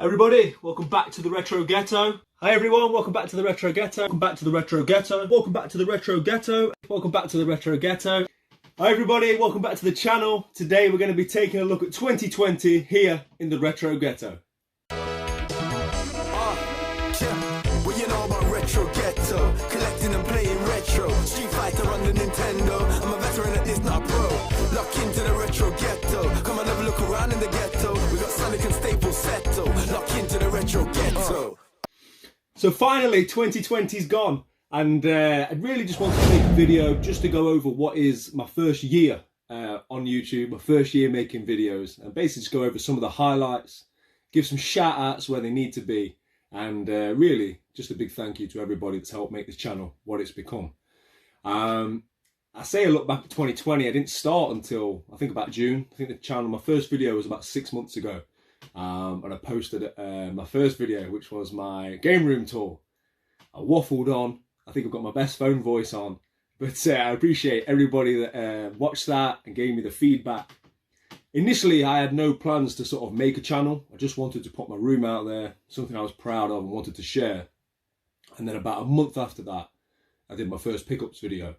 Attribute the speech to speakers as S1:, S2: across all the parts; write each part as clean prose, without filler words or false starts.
S1: Everybody, welcome back to the Retro Ghetto. Hi everyone, welcome back to the Retro Ghetto. Welcome back to the Retro Ghetto. Welcome back to the Retro Ghetto. Welcome back to the Retro Ghetto. Hi everybody, welcome back to the channel. Today we're going to be taking a look at 2020 here in the Retro Ghetto.
S2: Well, you know about Retro Ghetto, collecting and playing retro. Street Fighter on the Nintendo. I'm a veteran at this, not pro. Lock into the Retro Ghetto. Come and have a look around in the ghetto. We got Sonic and Staples settle. Lock into the Retro Ghetto.
S1: So finally, 2020's gone, and I really just wanted to make a video just to go over what is my first year on YouTube, my first year making videos, and basically just go over some of the highlights, give some shout outs where they need to be, and really just a big thank you to everybody that's helped make this channel what it's become. I say I look back at 2020, I didn't start until I think about June. I think the channel, my first video was about 6 months ago. And I posted my first video, which was my game room tour. I waffled on. I think I've got my best phone voice on, but I appreciate everybody that watched that and gave me the feedback. Initially, I had no plans to sort of make a channel. I just wanted to put my room out there, something I was proud of and wanted to share. And then about a month after that, I did my first pickups video,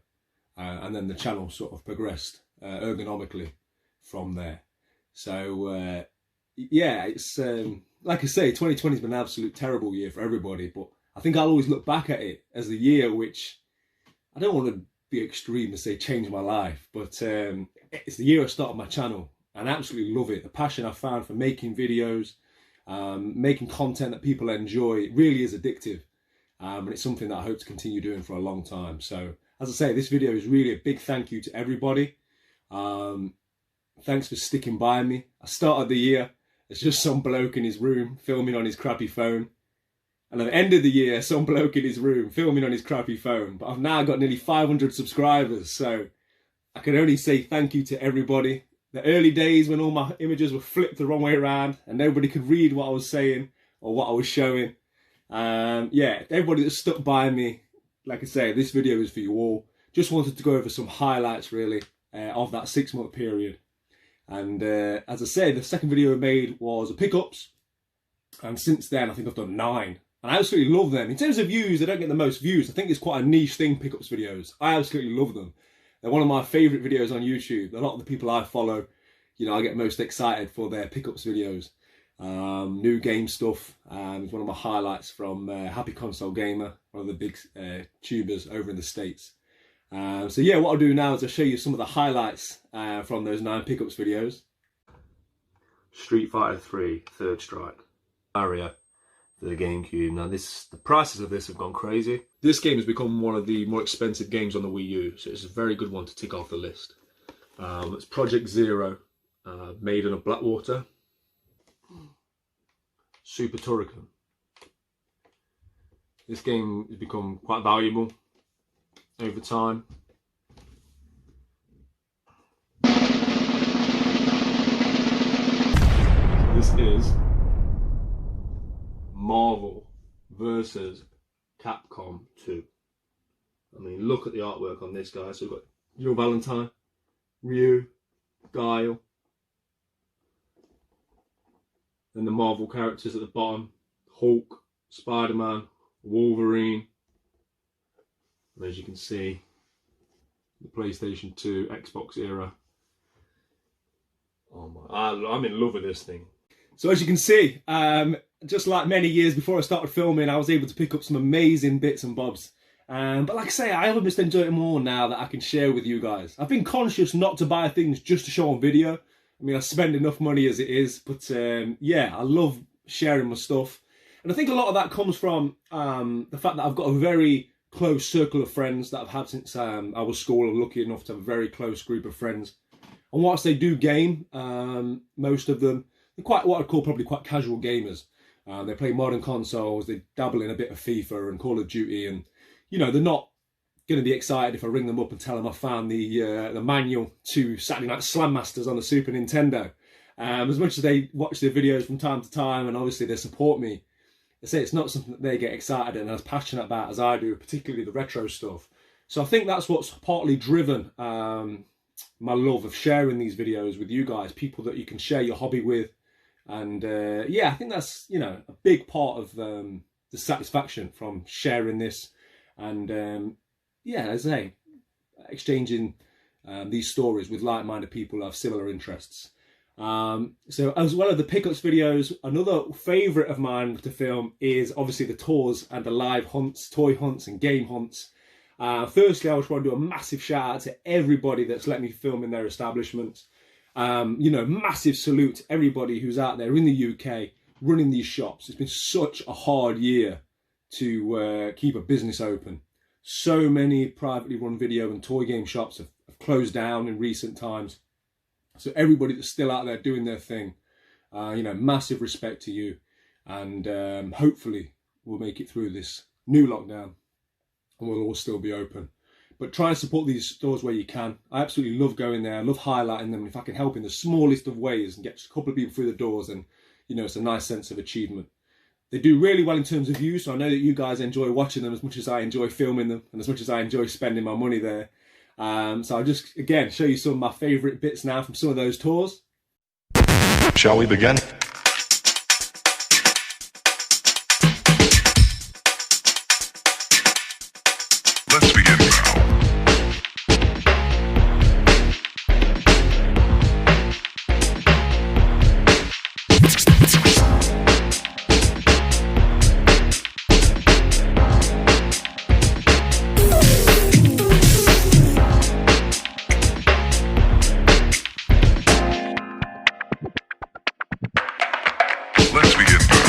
S1: and then the channel sort of progressed ergonomically from there. So yeah, it's like I say, 2020 has been an absolute terrible year for everybody, but I think I'll always look back at it as the year which, I don't want to be extreme and say changed my life, but it's the year I started my channel, and I absolutely love it. The passion I found for making videos, making content that people enjoy, really is addictive, and it's something that I hope to continue doing for a long time. So as I say, this video is really a big thank you to everybody. Thanks for sticking by me. I started the year as just some bloke in his room filming on his crappy phone. And at the end of the year, some bloke in his room filming on his crappy phone. But I've now got nearly 500 subscribers, so I can only say thank you to everybody. The early days when all my images were flipped the wrong way around and nobody could read what I was saying or what I was showing. Yeah, everybody that stuck by me, like I say, this video is for you all. Just wanted to go over some highlights really of that 6 month period. And as I said, the second video I made was a pickups, and since then I think I've done 9, and I absolutely love them. In terms of views, they don't get the most views. I think it's quite a niche thing, pickups videos. I absolutely love them. They're one of my favourite videos on YouTube. A lot of the people I follow, you know, I get most excited for their pickups videos. New game stuff is one of my highlights from Happy Console Gamer, one of the big tubers over in the States. So yeah, what I'll do now is I'll show you some of the highlights from those 9 pickups videos. Street Fighter 3 Third Strike. Mario for the GameCube. Now the prices of this have gone crazy. This game has become one of the more expensive games on the Wii U, so it's a very good one to tick off the list. It's Project Zero, made in Blackwater. Super Turrican. This game has become quite valuable over time. This is Marvel versus Capcom 2. I mean, look at the artwork on this, guy. So we've got Jill Valentine, Ryu, Guile, and the Marvel characters at the bottom: Hulk, Spider-Man, Wolverine. And as you can see, the PlayStation 2, Xbox era. Oh my, I'm in love with this thing. So as you can see, just like many years before I started filming, I was able to pick up some amazing bits and bobs. But like I say, I almost enjoy it more now that I can share with you guys. I've been conscious not to buy things just to show on video. I mean, I spend enough money as it is, but yeah, I love sharing my stuff. And I think a lot of that comes from the fact that I've got a very close circle of friends that I've had since I was school. I'm lucky enough to have a very close group of friends. And whilst they do game, most of them, they're quite what I'd call probably quite casual gamers. They play modern consoles, they dabble in a bit of FIFA and Call of Duty, and you know, they're not going to be excited if I ring them up and tell them I found the manual to Saturday Night Slam Masters on the Super Nintendo. As much as they watch the videos from time to time and obviously they support me, I say it's not something that they get excited and as passionate about as I do, particularly the retro stuff. So I think that's what's partly driven my love of sharing these videos with you guys, people that you can share your hobby with, And yeah, I think that's, you know, a big part of the satisfaction from sharing this. And yeah, as I say, exchanging these stories with like-minded people who have similar interests. So as well as the pickups videos, another favourite of mine to film is obviously the tours and the live hunts, toy hunts and game hunts. Firstly, I just want to do a massive shout out to everybody that's let me film in their establishments. You know, massive salute to everybody who's out there in the UK running these shops. It's been such a hard year to keep a business open. So many privately run video and toy game shops have closed down in recent times. So everybody that's still out there doing their thing, you know, massive respect to you. And hopefully we'll make it through this new lockdown and we'll all still be open. But try and support these stores where you can. I absolutely love going there. I love highlighting them. If I can help in the smallest of ways and get a couple of people through the doors, then, you know, it's a nice sense of achievement. They do really well in terms of views, so I know that you guys enjoy watching them as much as I enjoy filming them and as much as I enjoy spending my money there. So I'll just, again, show you some of my favourite bits now from some of those tours.
S3: Shall we begin? Let's begin now. Let's begin now.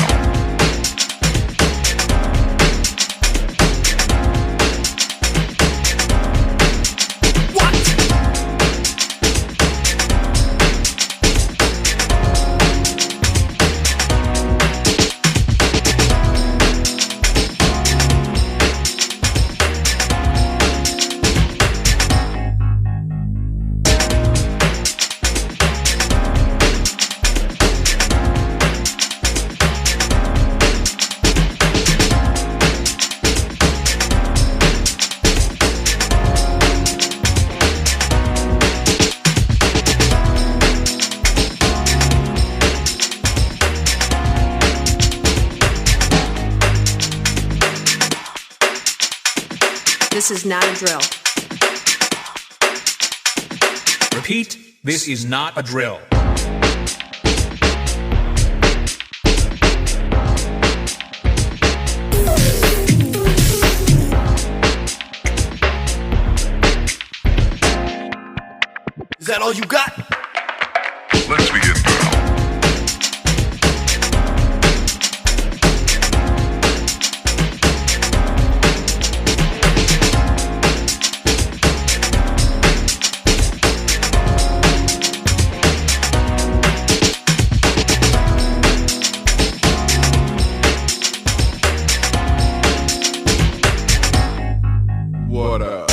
S4: This is not a drill.
S5: Repeat, this is not a drill.
S2: Is that all you got?
S3: Let's begin now.
S2: What up?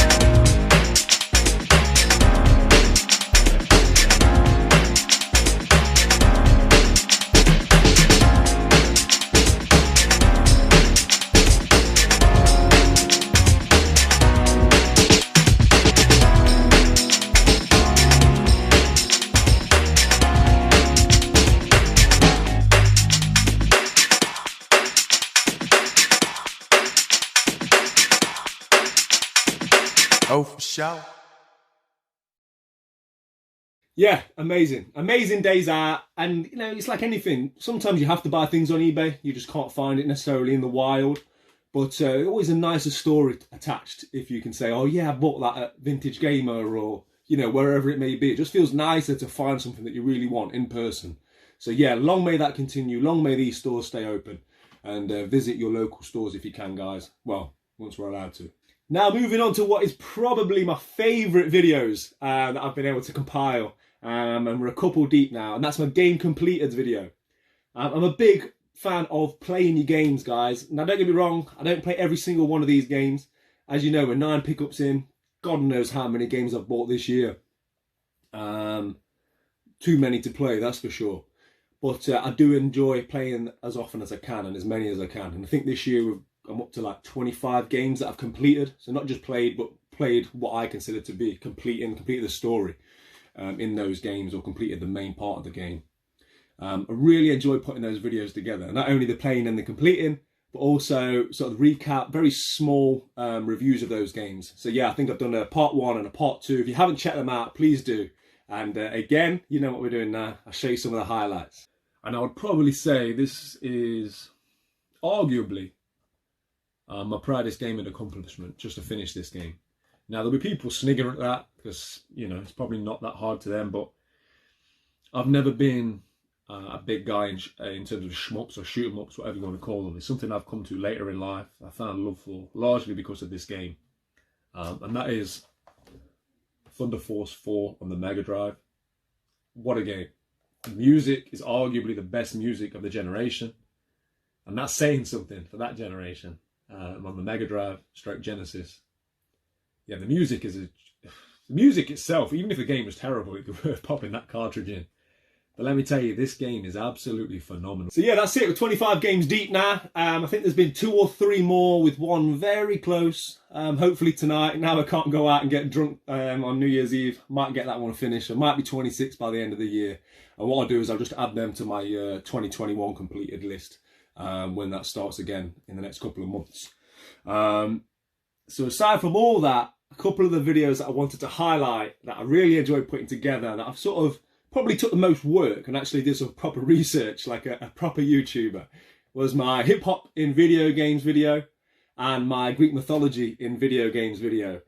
S2: Oh, for sure.
S1: Yeah, amazing. Amazing days out. And, you know, it's like anything. Sometimes you have to buy things on eBay. You just can't find it necessarily in the wild. But always a nicer story attached if you can say, oh, yeah, I bought that at Vintage Gamer or, you know, wherever it may be. It just feels nicer to find something that you really want in person. So, yeah, long may that continue. Long may these stores stay open. And visit your local stores if you can, guys. Well, once we're allowed to. Now, moving on to what is probably my favourite videos that I've been able to compile. And we're a couple deep now. And that's my game completed video. I'm a big fan of playing your games, guys. Now, don't get me wrong. I don't play every single one of these games. As you know, we're 9 pickups in. God knows how many games I've bought this year. Too many to play, that's for sure. But I do enjoy playing as often as I can and as many as I can. And I think this year I'm up to like 25 games that I've completed. So not just played, but played what I consider to be completed the story in those games or completed the main part of the game. I really enjoy putting those videos together, not only the playing and the completing, but also sort of recap, very small reviews of those games. So yeah, I think I've done a part 1 and a part 2. If you haven't checked them out, please do. And again, you know what we're doing now. I'll show you some of the highlights. And I would probably say this is arguably my proudest gaming accomplishment, just to finish this game. Now, there'll be people sniggering at that because, you know, it's probably not that hard to them, but I've never been a big guy in terms of shmups or shoot 'em ups, whatever you want to call them. It's something I've come to later in life. I found love for largely because of this game, and that is Thunder Force 4 on the Mega Drive. What a game! The music is arguably the best music of the generation, and that's saying something for that generation. On the Mega Drive, stroke Genesis. Yeah, the music is the music itself. Even if the game was terrible, it'd be worth popping that cartridge in. But let me tell you, this game is absolutely phenomenal. So yeah, that's it. We're 25 games deep now. I think there's been 2 or 3 more, with one very close. Hopefully tonight. Now I can't go out and get drunk on New Year's Eve. Might get that one finished. I might be 26 by the end of the year. And what I'll do is I'll just add them to my 2021 completed list when that starts again in the next couple of months. So aside from all that, a couple of the videos that I wanted to highlight that I really enjoyed putting together, that I've sort of probably took the most work and actually did some proper research like a proper YouTuber, was my hip hop in video games video and my Greek mythology in video games video.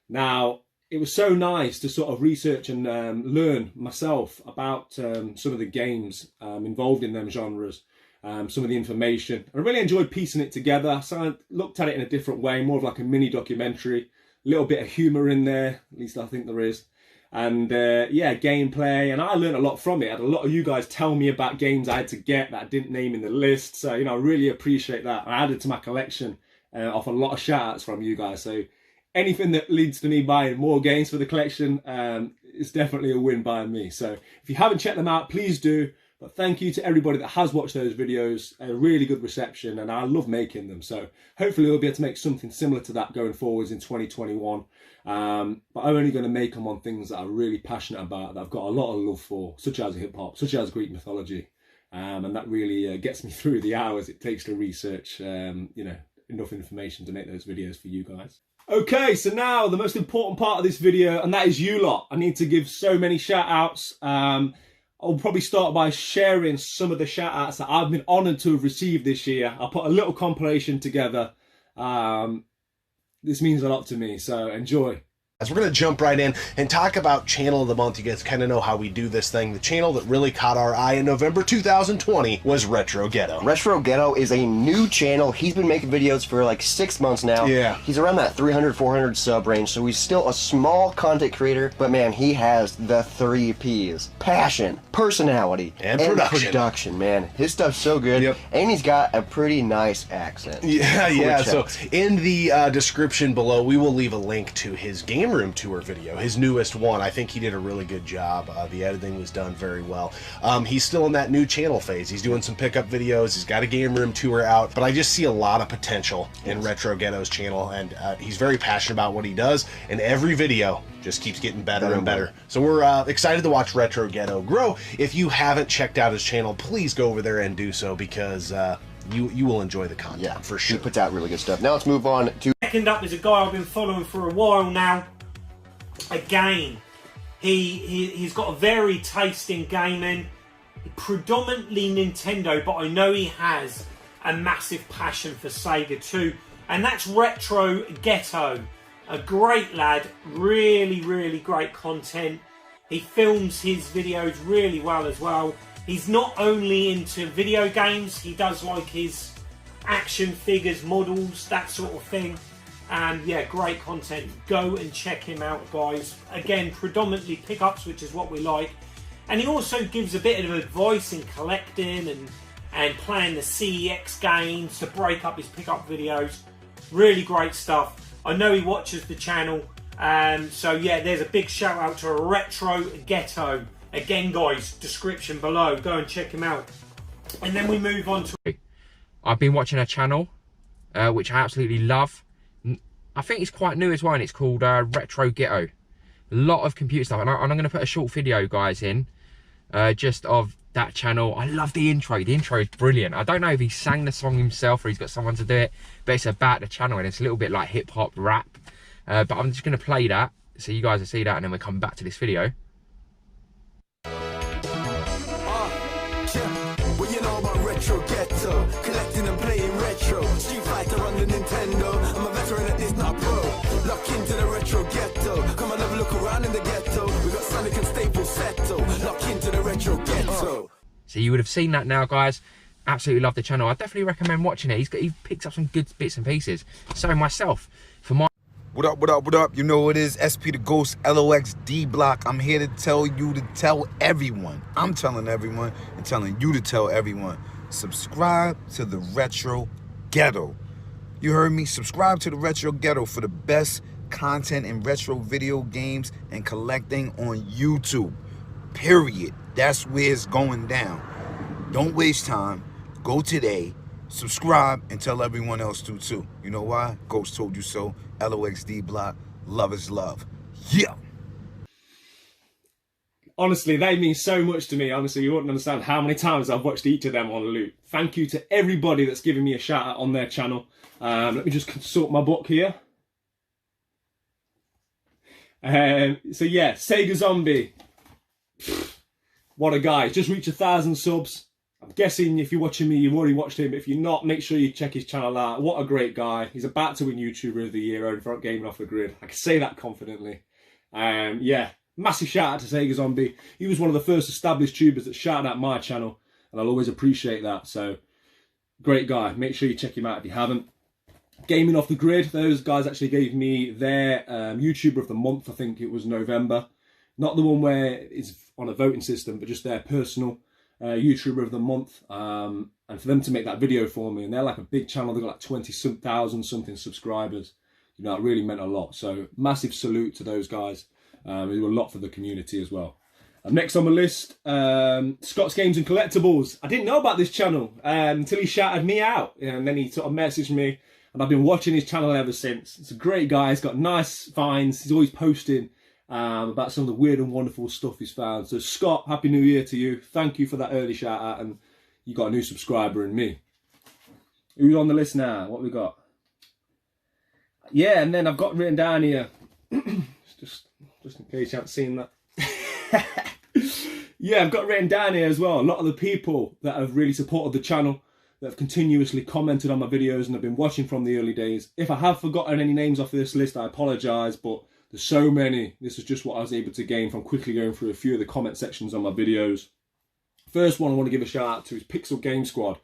S1: Now, it was so nice to sort of research and learn myself about some of the games involved in them genres, some of the information. I really enjoyed piecing it together. So I looked at it in a different way, more of like a mini documentary, a little bit of humour in there, at least I think there is. And yeah, gameplay, and I learned a lot from it. I had a lot of you guys tell me about games I had to get that I didn't name in the list. So, you know, I really appreciate that. I added to my collection off a lot of shout outs from you guys. So anything that leads to me buying more games for the collection is definitely a win by me. So if you haven't checked them out, please do. But thank you to everybody that has watched those videos. A really good reception, and I love making them. So hopefully we'll be able to make something similar to that going forwards in 2021. But I'm only going to make them on things that I'm really passionate about, that I've got a lot of love for, such as hip hop, such as Greek mythology. And that really gets me through the hours it takes to research, you know, enough information to make those videos for you guys. Okay, so now the most important part of this video, and that is you lot. I need to give so many shout outs. I'll probably start by sharing some of the shout outs that I've been honoured to have received this year. I'll put a little compilation together. This means a lot to me, so enjoy.
S4: As we're going to jump right in and talk about Channel of the Month. You guys kind of know how we do this thing. The channel that really caught our eye in November 2020 was Retro Ghetto.
S6: Retro Ghetto is a new channel. He's been making videos for like 6 months now.
S4: Yeah.
S6: He's around that 300, 400 sub range, so he's still a small content creator, but man, he has the 3 Ps. Passion, personality,
S4: and production.
S6: Man. His stuff's so good.
S4: Yep.
S6: And he's got a pretty nice accent.
S4: Yeah. So in the description below, we will leave a link to his Game Room Tour video, his newest one. I think he did a really good job. The editing was done very well. He's still in that new channel phase. He's doing some pickup videos. He's got a Game Room Tour out, but I just see a lot of potential in Retro Ghetto's channel, and he's very passionate about what he does, and every video just keeps getting better and better. So we're excited to watch Retro Ghetto grow. If you haven't checked out his channel, please go over there and do so, because you will enjoy the content, for sure.
S6: He puts out really good stuff. Now let's move on to...
S7: Second up is a guy I've been following for a while now. Again, he's got a very taste in gaming, predominantly Nintendo, but I know he has a massive passion for Sega too, and that's Retro Ghetto. A great lad, really great content. He films his videos really well as well. He's not only into video games, he does like his action figures, models, that sort of thing. And yeah, great content. Go and check him out, guys. Again, predominantly pickups, which is what we like. And he also gives a bit of advice in collecting and playing the CEX games to break up his pickup videos. Really great stuff. I know he watches the channel. So yeah, there's a big shout out to Retro Ghetto. Again, guys, description below. Go and check him out. And then we move on to...
S8: I've been watching a channel, which I absolutely love. I think it's quite new as well, and it's called Retro Ghetto. A lot of computer stuff, and I'm going to put a short video, guys, in just of that channel. I love the intro. The intro is brilliant. I don't know if he sang the song himself or he's got someone to do it, but it's about the channel and it's a little bit like hip hop rap. But I'm just going to play that so you guys will see that, and then we'll come back to this video.
S2: Well, you know about Retro Ghetto, collecting and playing retro. Street Fighter on the Nintendo. I'm a veteran at this, not pro. Lock into the Retro Ghetto. Come and have a look around in the ghetto. We got Sonic and Staples Settle. Lock into the Retro Ghetto.
S8: So you would have seen that now, guys. Absolutely love the channel. I definitely recommend watching it. He picked up some good bits and pieces. So myself, for my...
S9: What up, what up, what up? You know it is SP the Ghost, LOX D Block. I'm here to tell you to tell everyone. I'm telling everyone and telling you to tell everyone. Subscribe to the Retro Ghetto. You heard me? Subscribe to the Retro Ghetto for the best content in retro video games and collecting on YouTube. Period. That's where it's going down. Don't waste time. Go today. Subscribe and tell everyone else to too. You know why? Ghost told you so. LOX D Block. Love is love. Yeah.
S1: Honestly, they mean so much to me. Honestly, you wouldn't understand how many times I've watched each of them on loop. Thank you to everybody that's given me a shout out on their channel. Let me just consult my book here. So yeah, Sega Zombie. What a guy. He's just reached 1,000 subs. I'm guessing if you're watching me, you've already watched him. But if you're not, make sure you check his channel out. What a great guy. He's about to win YouTuber of the Year over at Gaming Off the Grid. I can say that confidently. Yeah, massive shout out to Sega Zombie. He was one of the first established tubers that shouted out my channel. And I'll always appreciate that. So, great guy. Make sure you check him out if you haven't. Gaming Off the Grid. Those guys actually gave me their YouTuber of the month. I think it was November. Not the one where it's on a voting system, but just their personal YouTuber of the month. And for them to make that video for me, and they're like a big channel, they've got like 20,000 something subscribers. You know, it really meant a lot. So massive salute to those guys. They do a lot for the community as well. Next on my list, Scott's Games and Collectibles. I didn't know about this channel until he shouted me out, and then he sort of messaged me, and I've been watching his channel ever since. It's a great guy. He's got nice finds. He's always posting about some of the weird and wonderful stuff he's found. So Scott, Happy New Year to you. Thank you for that early shout out, and you got a new subscriber in me. Who's on the list now? What we got? Yeah, and then I've got written down here, just in case you haven't seen that. Yeah, I've got written down here as well a lot of the people that have really supported the channel, that have continuously commented on my videos and have been watching from the early days. If I have forgotten any names off this list, I apologise, but there's so many. This is just what I was able to gain from quickly going through a few of the comment sections on my videos. First one I want to give a shout out to is Pixel Game Squad.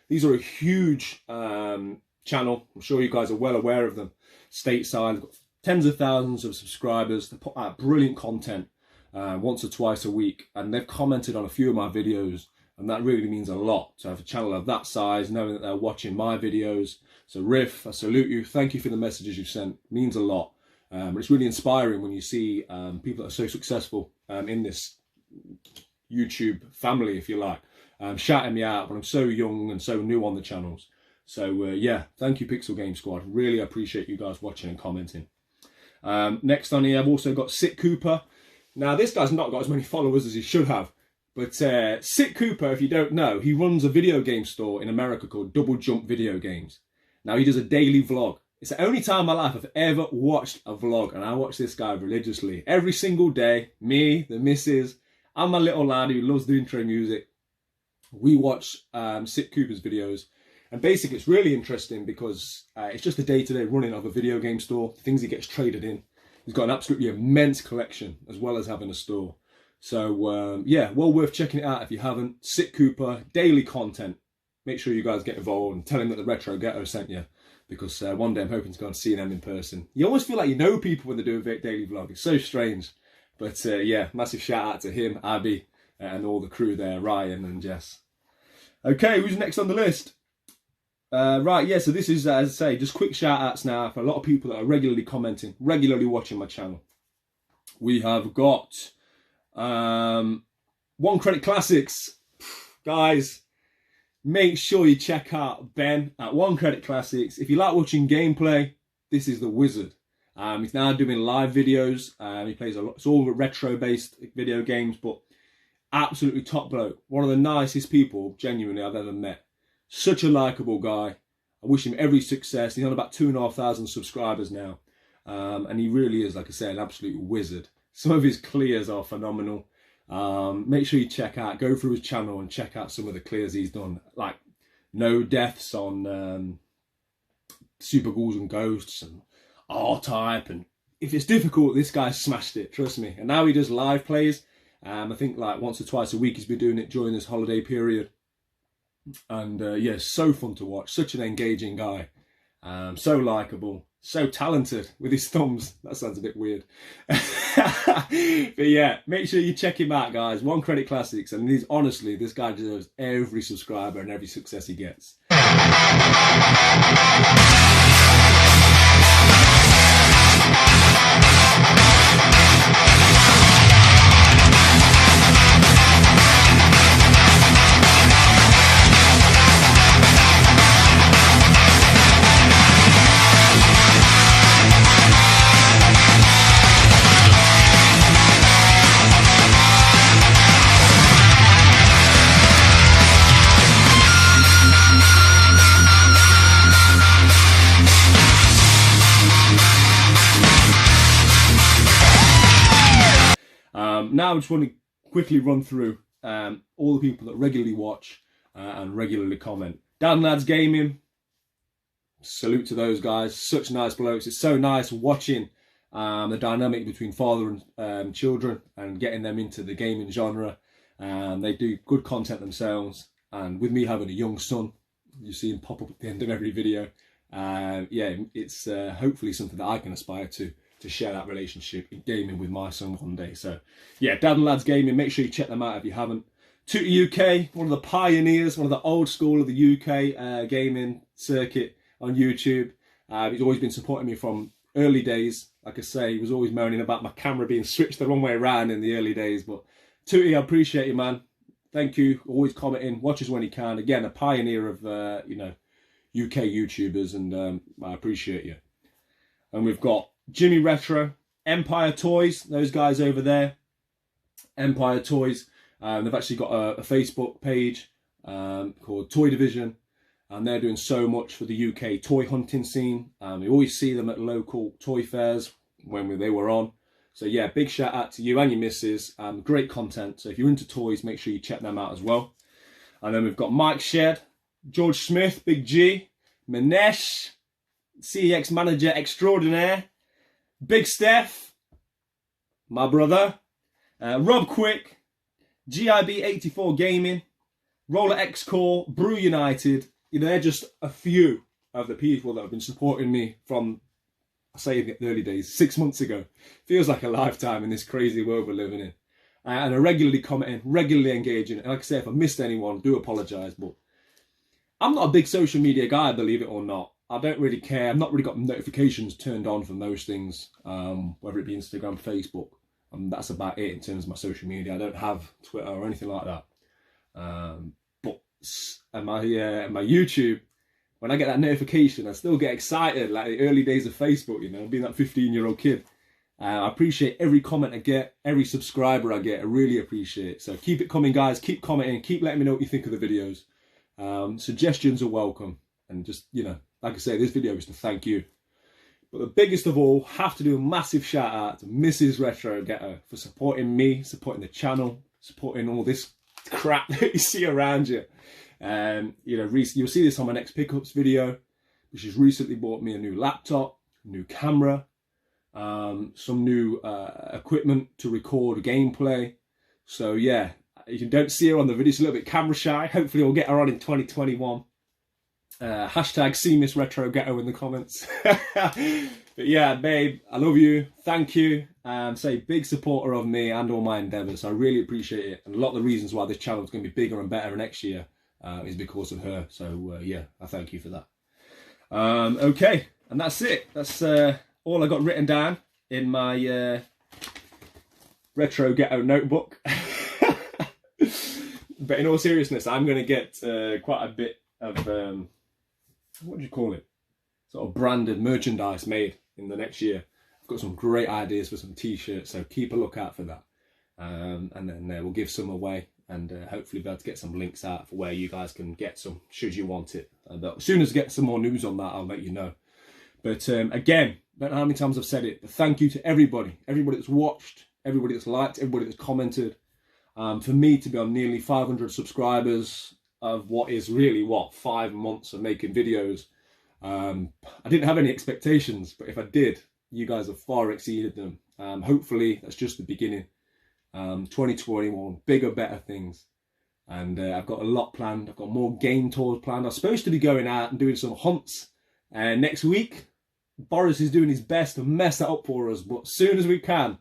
S1: These are a huge channel. I'm sure you guys are well aware of them. Stateside, they've got tens of thousands of subscribers. They put out brilliant content once or twice a week, and they've commented on a few of my videos, and that really means a lot to have a channel of that size, knowing that they're watching my videos. So Riff, I salute you. Thank you for the messages you've sent. It means a lot. It's really inspiring when you see people that are so successful in this YouTube family, if you like, shouting me out when I'm so young and so new on the channels. So yeah, thank you Pixel Game Squad. Really appreciate you guys watching and commenting. Next on here, I've also got Sit Cooper. Now this guy's not got as many followers as he should have, but Sit Cooper, if you don't know, he runs a video game store in America called Double Jump Video Games. Now he does a daily vlog. It's the only time in my life I've ever watched a vlog, and I watch this guy religiously. Every single day, me, the missus, and my little lad who loves the intro music, we watch Sit Cooper's videos. And basically it's really interesting because it's just the day-to-day running of a video game store, things he gets traded in. He's got an absolutely immense collection as well as having a store. So yeah, well worth checking it out if you haven't. Sit Cooper, daily content. Make sure you guys get involved and tell him that the Retro Ghetto sent you. Because one day I'm hoping to go and see them in person. You always feel like you know people when they do a daily vlog. It's so strange. But yeah, massive shout out to him, Abby, and all the crew there, Ryan and Jess. Okay, who's next on the list? Right, yeah, so this is, as I say, just quick shout outs now for a lot of people that are regularly commenting, regularly watching my channel. We have got One Credit Classics. Guys, make sure you check out Ben at One Credit Classics. If you like watching gameplay, this is the wizard. He's now doing live videos. He plays a lot. It's all retro-based video games, but Absolutely top bloke. One of the nicest people, genuinely, I've ever met. Such a likeable guy. I wish him every success. He's on about 2,500 subscribers now. And he really is, like I say, an absolute wizard. Some of his clears are phenomenal. Make sure you go through his channel and check out some of the clears he's done. Like no deaths on Super Ghouls and Ghosts and R-Type. And if it's difficult, this guy smashed it, trust me. And now he does live plays. I think like once or twice a week he's been doing it during this holiday period. And yeah, so fun to watch. Such an engaging guy. So likeable. So talented with his thumbs. That sounds a bit weird. But yeah, make sure you check him out, guys. One Credit Classics. And honestly, this guy deserves every subscriber and every success he gets. Now I just want to quickly run through all the people that regularly watch and regularly comment. Dad and Lads Gaming, salute to those guys. Such nice blokes. It's so nice watching the dynamic between father and children and getting them into the gaming genre. They do good content themselves. And with me having a young son, you see him pop up at the end of every video. Yeah, it's hopefully something that I can aspire to share that relationship in gaming with my son one day. So yeah, Dad and Lads Gaming, make sure you check them out if you haven't. Tooty UK, one of the pioneers, one of the old school of the UK gaming circuit on YouTube. He's always been supporting me from early days. Like I say, he was always moaning about my camera being switched the wrong way around in the early days. But Tooty, I appreciate you, man. Thank you. Always commenting, watches when he can. Again, a pioneer of you know, UK YouTubers, and I appreciate you. And we've got Jimmy Retro, Empire Toys, those guys over there. Empire Toys. They've actually got a Facebook page called Toy Division, and they're doing so much for the UK toy hunting scene. We always see them at local toy fairs when they were on. So yeah, big shout out to you and your missus. Great content. So if you're into toys, make sure you check them out as well. And then we've got Mike Shed, George Smith, Big G, Manesh, CEX Manager Extraordinaire, Big Steph, my brother, Rob Quick, GIB84 Gaming, Roller X Core, Brew United. You know, they're just a few of the people that have been supporting me from, I say in the early days, 6 months ago. Feels like a lifetime in this crazy world we're living in. And are regularly commenting, regularly engaging. And like I say, if I missed anyone, do apologise. But I'm not a big social media guy, believe it or not. I don't really care. I've not really got notifications turned on for most things, whether it be Instagram, Facebook. That's about it in terms of my social media. I don't have Twitter or anything like that. But my YouTube, when I get that notification, I still get excited, like the early days of Facebook, you know, being that 15-year-old kid. I appreciate every comment I get, every subscriber I get. I really appreciate it. So keep it coming, guys. Keep commenting. Keep letting me know what you think of the videos. Suggestions are welcome. And just, you know, like I say, this video is to thank you. But the biggest of all, have to do a massive shout out to Mrs. Retro Ghetto for supporting me, supporting the channel, supporting all this crap that you see around you. You know, you'll see this on my next pickups video. She's recently bought me a new laptop, new camera, some new equipment to record gameplay. So yeah, you don't see her on the video, she's a little bit camera shy. Hopefully we'll get her on in 2021. Hashtag see Miss Retro Ghetto in the comments. But yeah, babe, I love you. Thank you. Say big supporter of me and all my endeavours. I really appreciate it. And a lot of the reasons why this channel is going to be bigger and better next year is because of her. So yeah, I thank you for that. Okay, and that's it. That's all I got written down in my Retro Ghetto notebook. But in all seriousness, I'm going to get quite a bit of what do you call it, sort of branded merchandise made in the next year. I've got some great ideas for some t-shirts, so keep a lookout for that. and then we'll give some away, and hopefully be able to get some links out for where you guys can get some should you want it. But as soon as I get some more news on that, I'll let you know. But again, I don't know how many times I've said it, but thank you to everybody that's watched, everybody that's liked, everybody that's commented. For me to be on nearly 500 subscribers of what is really 5 months of making videos, I didn't have any expectations, but if I did, you guys have far exceeded them. Hopefully that's just the beginning. 2021, bigger, better things. And I've got a lot planned. I've got more game tours planned. I'm supposed to be going out and doing some hunts next week. Boris is doing his best to mess that up for us, but as soon as we can,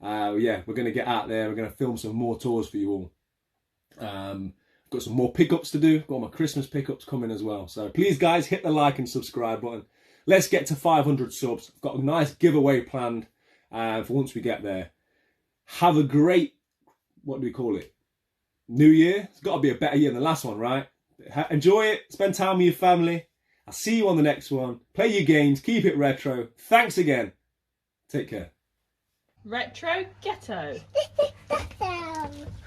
S1: yeah, we're going to get out there. We're going to film some more tours for you all. I've got some more pickups to do. I've got my Christmas pickups coming as well. So please, guys, hit the like and subscribe button. Let's get to 500 subs. I've got a nice giveaway planned for once we get there. Have a great, what do we call it? New Year. It's got to be a better year than the last one, right? Enjoy it. Spend time with your family. I'll see you on the next one. Play your games. Keep it retro. Thanks again. Take care.
S10: Retro Ghetto.